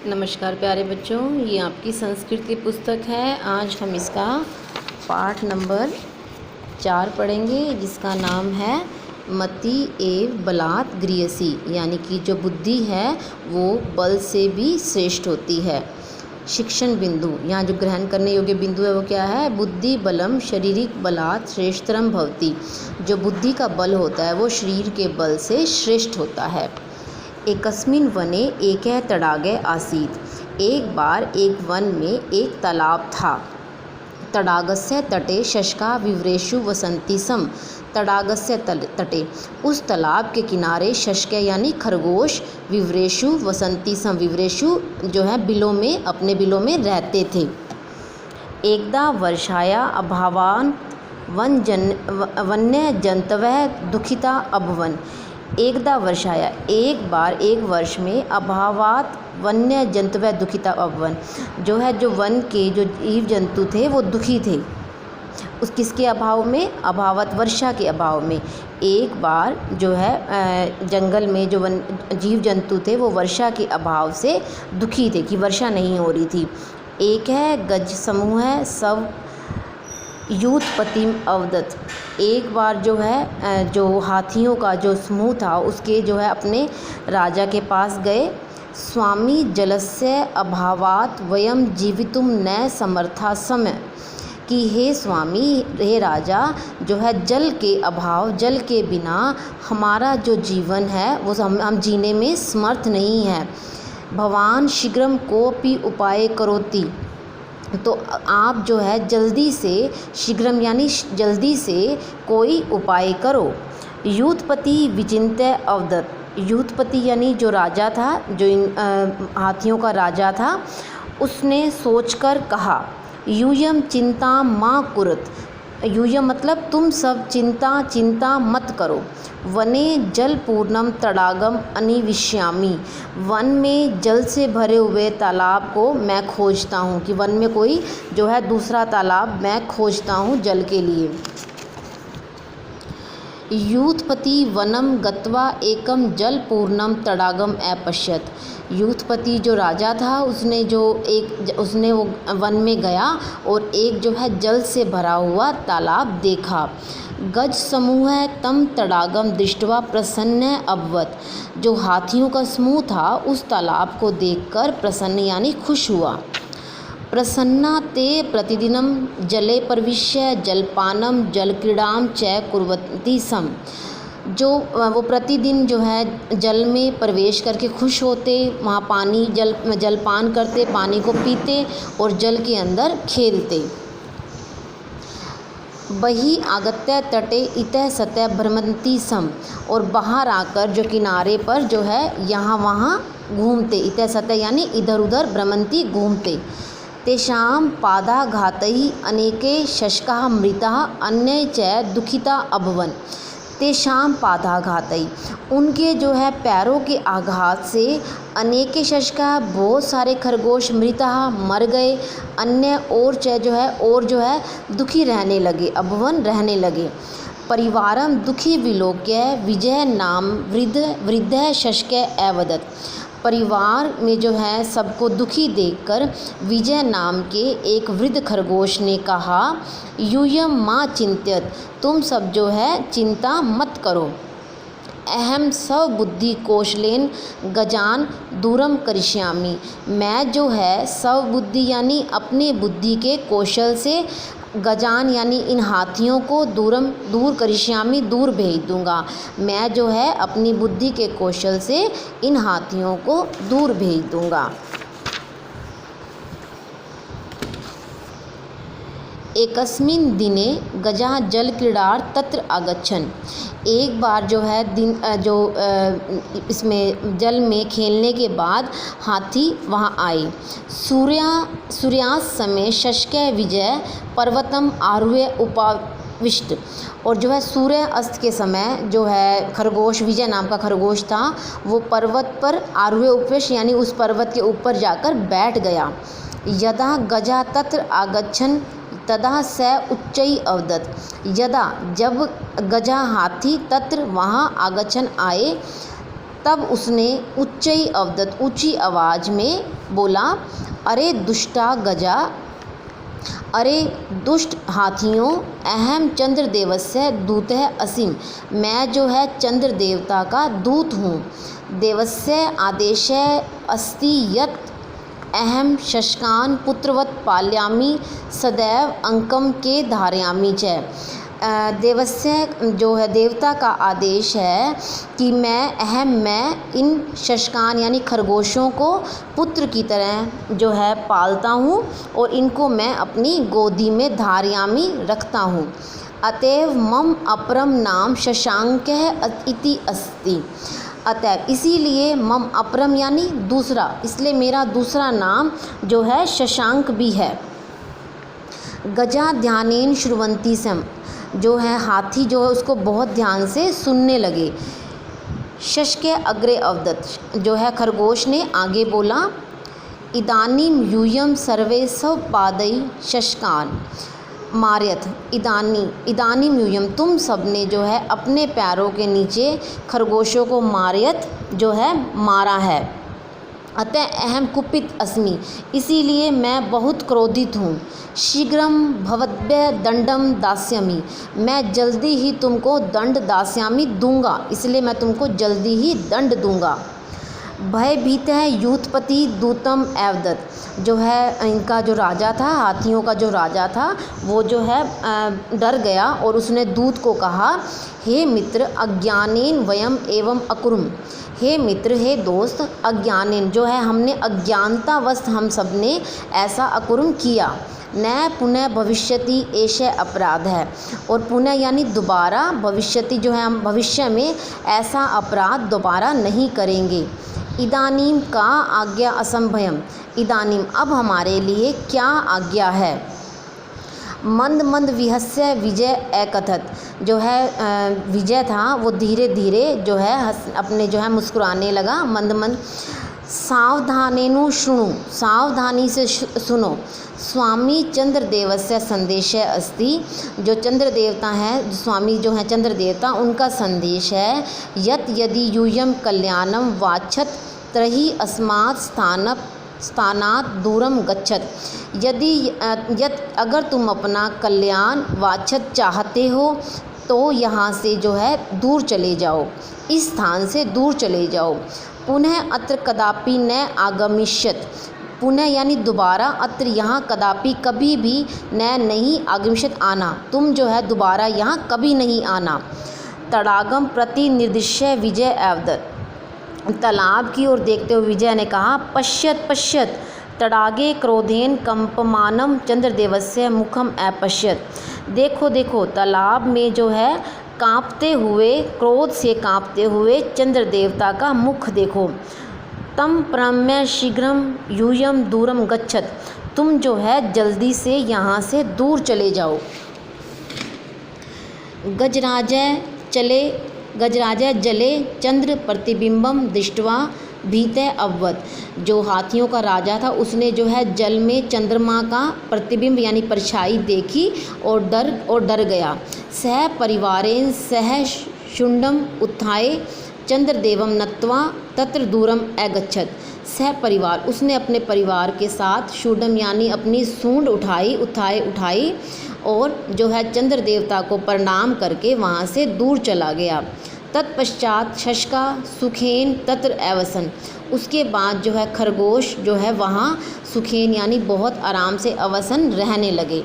नमस्कार प्यारे बच्चों, ये आपकी संस्कृत की पुस्तक है। आज हम इसका पाठ नंबर 4 पढ़ेंगे, जिसका नाम है मति एव बलात् गृह्यसि, यानी कि जो बुद्धि है वो बल से भी श्रेष्ठ होती है। शिक्षण बिंदु, यहाँ जो ग्रहण करने योग्य बिंदु है वो क्या है? बुद्धि बलम शारीरिक बलात् श्रेष्ठतरम भवति। जो बुद्धि का बल होता है वो शरीर के बल से श्रेष्ठ होता है। एकस्मिन् वने एकः तडागः आसीत्। एक बार एक वन में एक तालाब था। तडागस्य तटे शशका विवरेषु वसन्ति स्म। तडागस्य तटे, उस तालाब के किनारे शशके यानी खरगोश, विवरेषु वसन्ति स्म, विवरेषु जो है बिलों में, अपने बिलों में रहते थे। एकदा वर्षाया अभावान् वन्य जंतवः दुखिता अभवन्। एकदा वर्षाया, एक बार एक वर्ष में, अभावात वन्य जंतवः दुखिता अभवन, जो है जो वन के जो जीव जंतु थे वो दुखी थे। उस किसके अभाव में? अभावत, वर्षा के अभाव में। एक बार जो है जंगल में जो वन जीव जंतु थे वो वर्षा के अभाव से दुखी थे कि वर्षा नहीं हो रही थी। एक है गज समूह है सब यूथपतिम अवदत। एक बार जो है जो हाथियों का जो समूह था उसके जो है अपने राजा के पास गए। स्वामी जलस्य अभावात वयम जीवितुम न समर्था समय, कि हे स्वामी, हे राजा, जो है जल के अभाव, जल के बिना हमारा जो जीवन है वो हम जीने में समर्थ नहीं है। भवान शीघ्रम कोपि उपाय करोति, तो आप जो है जल्दी से, शीघ्रम यानी जल्दी से कोई उपाय करो। यूथपति विचिन्त्य अवदत्। यूथपति यानी जो राजा था, जो इन हाथियों का राजा था, उसने सोचकर कहा, यूयम चिंता मा कुरुत। यूयम मतलब तुम सब चिंता मत करो। वने जल पूर्णम तडागम अनिविश्यामी। वन में जल से भरे हुए तालाब को मैं खोजता हूँ, कि वन में कोई जो है दूसरा तालाब मैं खोजता हूँ जल के लिए। यूथपति वनम गत्वा एकम जल पूर्णम तडागम अपश्यत। यूथपति जो राजा था उसने वो वन में गया और एक जो है जल से भरा हुआ तालाब देखा। गज समूह है तम तडागम दृष्ट्वा प्रसन्न अभवत। जो हाथियों का समूह था उस तालाब को देखकर प्रसन्न यानी खुश हुआ। प्रसन्ना ते प्रतिदिनम जले प्रविश्य जलपानम जलक्रीडाम च कुर्वन्ति स्म। जो वो प्रतिदिन जो है जल में प्रवेश करके खुश होते, वहाँ पानी जलपान करते, पानी को पीते और जल के अंदर खेलते। बही आगत्य तटे इतः सतः भ्रमन्ति स्म। और बाहर आकर जो किनारे पर जो है यहाँ वहाँ घूमते। इतः सतः यानी इधर उधर, भ्रमन्ति घूमते। तेषां पादाघातैः अनेके शशकाः मृताः अन्ये च दुखिता अभवन्। तेषां पादाघातैः, उनके जो है पैरों के आघात से, अनेके शशकाः बहुत सारे खरगोश, मृताः मर गए, अन्य और जो है दुखी रहने लगे, अभवन रहने लगे। परिवारम दुखी विलोक्य विजय नाम वृद्ध शशक अवदत्। परिवार में जो है सबको दुखी देखकर विजय नाम के एक वृद्ध खरगोश ने कहा, यूयम माँ चिंत्यत, तुम सब जो है चिंता मत करो। अहम स्वबुद्धि कौशलेन गजान दूरम करिष्यामि। मैं जो है स्वबुद्धि यानी अपने बुद्धि के कौशल से गजान यानी इन हाथियों को दूर करिष्यामि, दूर भेज दूंगा। मैं जो है अपनी बुद्धि के कौशल से इन हाथियों को दूर भेज दूंगा। एकस्मिन् दिने गजा जल क्रीडार तत्र आगच्छन्। एक बार जो है इसमें जल में खेलने के बाद हाथी वहाँ आए। सूर्यास्त समय शशक विजय पर्वतम आरुह्य उपाविष्ट। और जो है सूर्य अस्त के समय जो है खरगोश, विजय नाम का खरगोश था, वो पर्वत पर आरुह्य उपविष्ट यानी उस पर्वत के ऊपर जाकर बैठ गया। यदा गजा तत्र आगच्छन् तदा स उच्चई अवदत्। यदा जब गजा हाथी तत्र वहाँ आगच्छन आए, तब उसने उच्चई अवदत, ऊंची आवाज़ में बोला, अरे दुष्टा गजा, अरे दुष्ट हाथियों, अहम चंद्रदेवस्य दूतः असीम, मैं जो है चंद्र देवता का दूत हूँ। देवस्य आदेशः अस्ति यत् अहम शशकान पुत्रवत पालयामि सदैव अंकम के धारयामि च। देवस्य जो है देवता का आदेश है कि मैं इन शशकान यानी खरगोशों को पुत्र की तरह जो है पालता हूँ और इनको मैं अपनी गोदी में धारयामि रखता हूँ। अतएव मम अपरम नाम शशांकः इति अस्ति, अतएव इसीलिए मम अपरम यानी दूसरा, इसलिए मेरा दूसरा नाम जो है शशांक भी है। गजा ध्यानेन श्रुवन्ति स्म, जो है हाथी जो है उसको बहुत ध्यान से सुनने लगे। शशके अग्रे अवदत, जो है खरगोश ने आगे बोला, इदानीम यूयम सर्वे स्व पादै शशकान मार्यथ, इदानीम यूयम, तुम सब ने जो है अपने पैरों के नीचे खरगोशों को मार्यथ जो है मारा है। अतः अहम कुपित अस्मि, इसीलिए मैं बहुत क्रोधित हूँ। शीघ्रम भवद्भ्य दंडम दास्यामि, मैं जल्दी ही तुमको दंड दास्यामि दूंगा, इसलिए मैं तुमको जल्दी ही दंड दूंगा। भयभीत है यूथपति दूतम एवदत, जो है इनका जो राजा था, हाथियों का जो राजा था, वो जो है डर गया और उसने दूत को कहा, हे मित्र अज्ञानेन वयम एवं अकुरुम, हे मित्र हे दोस्त, अज्ञानेन जो है हमने अज्ञानतावश हम सब ने ऐसा अकुरुम किया। न पुनः भविष्यति ऐसे अपराध है, और पुनः यानी दोबारा, भविष्यति जो है हम भविष्य में ऐसा अपराध दोबारा नहीं करेंगे। इदानीम का आज्ञा असंभयम, इदानीम अब हमारे लिए क्या आज्ञा है। मंद मंद विहस्य विजय एकथत, जो है विजय था वो धीरे धीरे जो है अपने जो है मुस्कुराने लगा। मंद मंद सावधानेनु शुणु, सावधानी से सुनो। स्वामी चंद्रदेवस्य संदेश अस्ति, जो चंद्र देवता हैं, स्वामी जो हैं चंद्र देवता, उनका संदेश है, यत यदि यूयम कल्याणम वाच्छत त्रही अस्मात् स्थानात् दूरम गच्छत, यदि अगर तुम अपना कल्याण वाच्छत चाहते हो तो यहाँ से जो है दूर चले जाओ, इस स्थान से दूर चले जाओ। पुनः अत्र कदापि न आगमिष्यत, पुनः यानी दोबारा, अत्र यहाँ कदापि कभी भी न नहीं आगमिष्यत आना, तुम जो है दोबारा यहाँ कभी नहीं आना। तड़ागम प्रति निर्दिश्य विजय अवदत, तालाब की ओर देखते हुए विजय ने कहा, पश्यत पश्यत तड़ागे क्रोधेन कंपमानम चंद्रदेवस्य मुखम अपश्यत, देखो देखो तालाब में जो है कांपते हुए, क्रोध से कांपते हुए चंद्र देवता का मुख देखो। तम प्रम्य शीघ्रम यूयम दूरम गच्छत, तुम जो है जल्दी से यहाँ से दूर चले जाओ। गजराजय जले चंद्र प्रतिबिंबम दृष्ट्वा भीतः अववत, जो हाथियों का राजा था उसने जो है जल में चंद्रमा का प्रतिबिंब यानी परछाई देखी और डर गया। सह परिवारेण सह शुंडम उत्थाय चंद्रदेवम नत्वा तत्र दूरम अगच्छत, सह परिवार, उसने अपने परिवार के साथ शूडम यानी अपनी सूंड उठाई और जो है चंद्र देवता को प्रणाम करके वहाँ से दूर चला गया। तत्पश्चात शशका सुखेन तत्र अवसन, उसके बाद जो है खरगोश जो है वहाँ सुखेन यानी बहुत आराम से अवसन रहने लगे।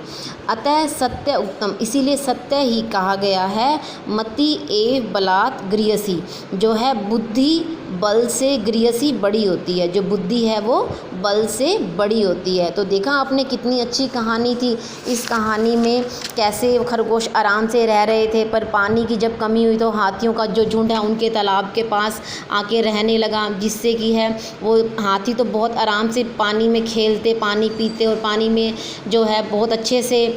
अतः सत्य उत्तम, इसीलिए सत्य ही कहा गया है। मति एव बलात् गृहसी, जो है बुद्धि बल से गृहसी बड़ी होती है, जो बुद्धि है वो बल से बड़ी होती है। तो देखा आपने कितनी अच्छी कहानी थी। इस कहानी में कैसे खरगोश आराम से रह रहे थे, पर पानी की जब कमी हुई तो हाथियों का जो झुंड है उनके तालाब के पास आके रहने लगा, जिससे कि है वो हाथी तो बहुत आराम से पानी में खेलते, पानी पीते और पानी में जो है बहुत अच्छे से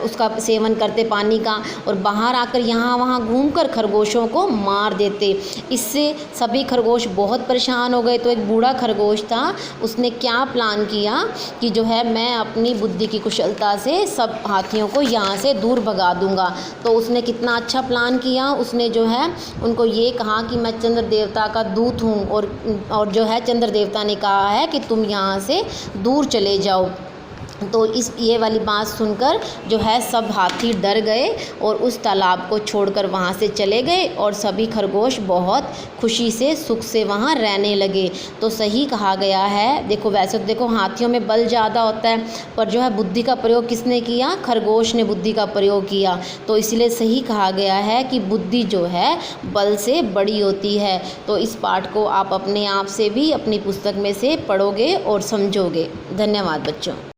उसका सेवन करते पानी का, और बाहर आकर यहाँ वहाँ घूमकर खरगोशों को मार देते। इससे सभी खरगोश खरगोश बहुत परेशान हो गए। तो एक बूढ़ा खरगोश था, उसने क्या प्लान किया कि जो है मैं अपनी बुद्धि की कुशलता से सब हाथियों को यहाँ से दूर भगा दूँगा। तो उसने कितना अच्छा प्लान किया, उसने जो है उनको ये कहा कि मैं चंद्र देवता का दूत हूँ और जो है चंद्र देवता ने कहा है कि तुम यहाँ से दूर चले जाओ। तो ये वाली बात सुनकर जो है सब हाथी डर गए और उस तालाब को छोड़कर वहाँ से चले गए और सभी खरगोश बहुत खुशी से सुख से वहाँ रहने लगे। तो सही कहा गया है। देखो वैसे तो देखो हाथियों में बल ज़्यादा होता है, पर जो है बुद्धि का प्रयोग किसने किया? खरगोश ने बुद्धि का प्रयोग किया। तो इसलिए सही कहा गया है कि बुद्धि जो है बल से बड़ी होती है। तो इस पाठ को आप अपने आप से भी अपनी पुस्तक में से पढ़ोगे और समझोगे। धन्यवाद बच्चों।